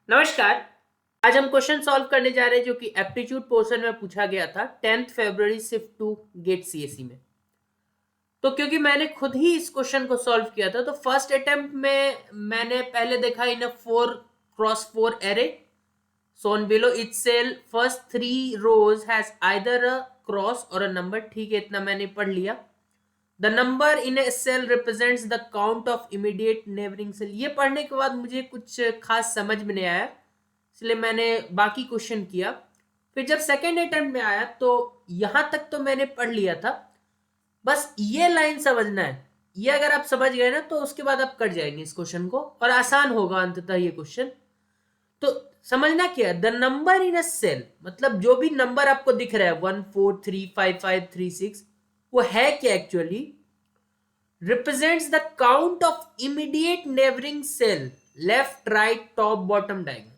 नमस्कार। आज हम क्वेश्चन सॉल्व करने जा रहे हैं जो कि एप्टीट्यूड पोर्शन में पूछा गया था 10th फरवरी शिफ्ट टू गेट सीएसई में। तो क्योंकि मैंने खुद ही इस क्वेश्चन को सॉल्व किया था तो फर्स्ट अटेम्प्ट में मैंने पहले देखा इन अ 4x4 array shown below itself first three rows has either a cross or a number। ठीक है, इतना मैंने पढ़ लिया। The number in a cell represents the count of immediate neighbouring cell. ये पढ़ने के बाद मुझे कुछ खास समझ में नहीं आया, इसलिए मैंने बाकी क्वेश्चन किया। फिर जब सेकेंड अटेम्प्ट में आया तो यहां तक तो मैंने पढ़ लिया था, बस ये लाइन समझना है। ये अगर आप समझ गए ना तो उसके बाद आप कर जाएंगे इस क्वेश्चन को और आसान होगा अंततः ये क्वेश्चन। तो समझना क्या है, the number in a cell मतलब जो भी नंबर आपको दिख रहा है 1 4 3 5 5 3 6 वो है क्या actually, represents the count of immediate neighbouring cell left right top bottom diagonal.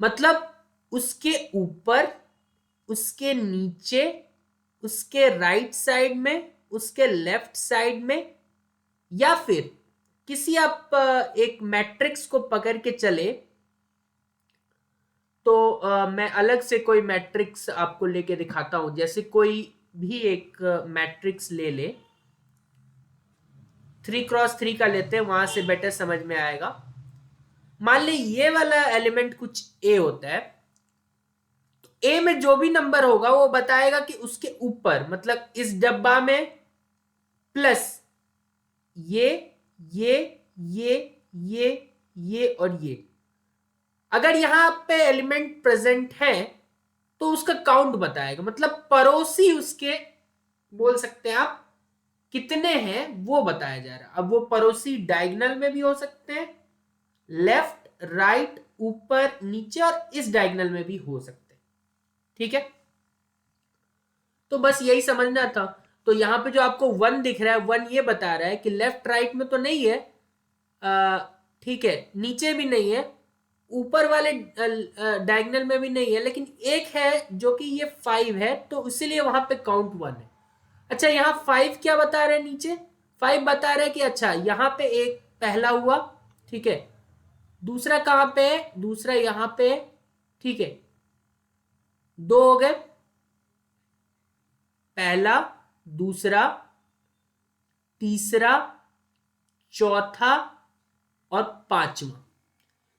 मतलब उसके ऊपर, उसके नीचे, उसके राइट साइड में, उसके लेफ्ट साइड में, या फिर किसी आप एक मैट्रिक्स को पकड़ के चले तो मैं अलग से कोई मैट्रिक्स आपको लेके दिखाता हूं। जैसे कोई भी एक मैट्रिक्स ले ले, 3x3 का लेते हैं, वहां से बेटर समझ में आएगा। मान ली ये वाला एलिमेंट कुछ ए होता है, तो ए में जो भी नंबर होगा वो बताएगा कि उसके ऊपर मतलब इस डब्बा में प्लस ये ये ये ये ये और ये। अगर यहां पे एलिमेंट प्रेजेंट है तो उसका काउंट बताएगा, मतलब पड़ोसी उसके बोल सकते हैं आप कितने हैं वो बताया जा रहा है। अब वो पड़ोसी डायगोनल में भी हो सकते हैं, लेफ्ट राइट ऊपर नीचे और इस डायगोनल में भी हो सकते हैं। ठीक है, तो बस यही समझना था। तो यहां पे जो आपको 1 दिख रहा है 1 ये बता रहा है कि लेफ्ट राइट में तो नहीं है, ठीक है, नीचे भी नहीं है, ऊपर वाले डायगोनल में भी नहीं है, लेकिन एक है जो कि ये 5 है, तो इसीलिए वहां पे काउंट 1 है। अच्छा, यहाँ 5 क्या बता रहे हैं नीचे, 5 बता रहे हैं कि अच्छा यहाँ पे एक पहला हुआ, ठीक है, दूसरा कहां पे है, दूसरा यहां पे है, ठीक है, दो हो गए, पहला, दूसरा, तीसरा, चौथा और पांचवा।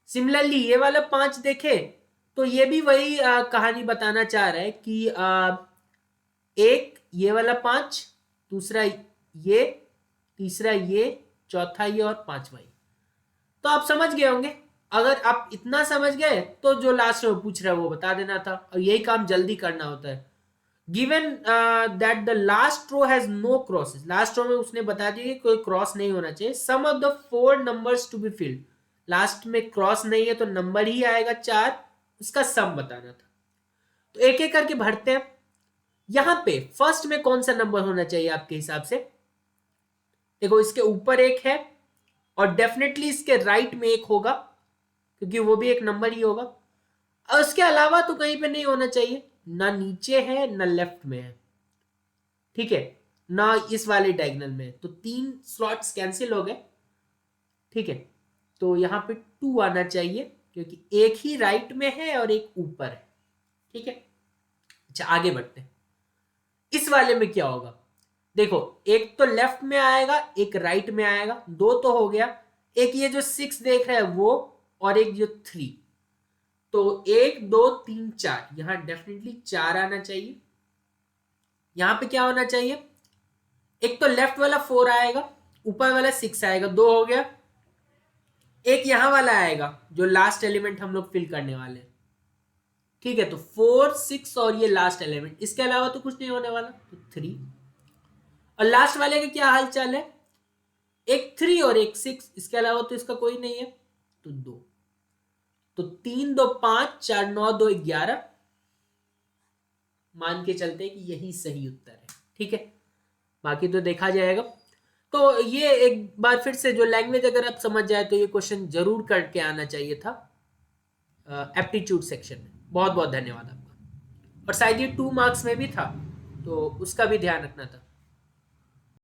सिमिलरली ये वाला 5 देखे तो ये भी वही कहानी बताना चाह रहा है कि एक ये वाला 5, दूसरा ये, तीसरा ये, चौथा ये और पांचवा ये। तो आप समझ गए होंगे। अगर आप इतना समझ गए तो जो लास्ट में पूछ रहा है वो बता देना था, और यही काम जल्दी करना होता है। Given that the last row has no crosses, last row में उसने बता दिया कि कोई क्रॉस नहीं होना चाहिए। Sum of the 4 numbers to be filled, last में क्रॉस नहीं है तो नंबर ही आएगा 4, उसका सम बताना था। तो एक एक करके भरते हैं। यहां पे फर्स्ट में कौन सा नंबर होना चाहिए आपके हिसाब से? देखो इसके ऊपर एक है और डेफिनेटली इसके राइट में एक होगा क्योंकि वो भी एक नंबर ही होगा, और उसके अलावा तो कहीं पे नहीं होना चाहिए, ना नीचे है ना लेफ्ट में है, ठीक है, ना इस वाले डायगोनल में। तो 3 स्लॉट्स कैंसिल हो गए, ठीक है। तो यहां पे 2 आना चाहिए क्योंकि एक ही राइट में है और एक ऊपर है, ठीक है। अच्छा आगे बढ़ते हैं। इस वाले में क्या होगा, देखो एक तो लेफ्ट में आएगा, एक राइट में आएगा, 2 तो हो गया, एक ये जो 6 देख रहे हैं वो, और एक जो 3, तो 1 2 3 4, यहां डेफिनेटली 4 आना चाहिए। यहां पे क्या होना चाहिए, एक तो लेफ्ट वाला 4 आएगा, ऊपर वाला 6 आएगा, 2 हो गया। एक यहां वाला आएगा जो लास्ट एलिमेंट हम लोग फिल करने वाले हैं, ठीक है। तो 4 6 और ये लास्ट एलिमेंट, इसके अलावा तो कुछ नहीं होने वाला, तो 3। और लास्ट वाले का क्या हाल चाल है, एक 3 और एक 6, इसके अलावा तो इसका कोई नहीं है, तो 2। तो 3 2 5 4 9 2 11, मान के चलते हैं कि यही सही उत्तर है, ठीक है। बाकी तो देखा जाएगा। तो ये एक बार फिर से जो लैंग्वेज अगर आप समझ जाए तो ये क्वेश्चन जरूर करके आना चाहिए था एप्टीट्यूड सेक्शन में। बहुत बहुत धन्यवाद आपका। और शायद ये 2 मार्क्स में भी था, तो उसका भी ध्यान रखना था।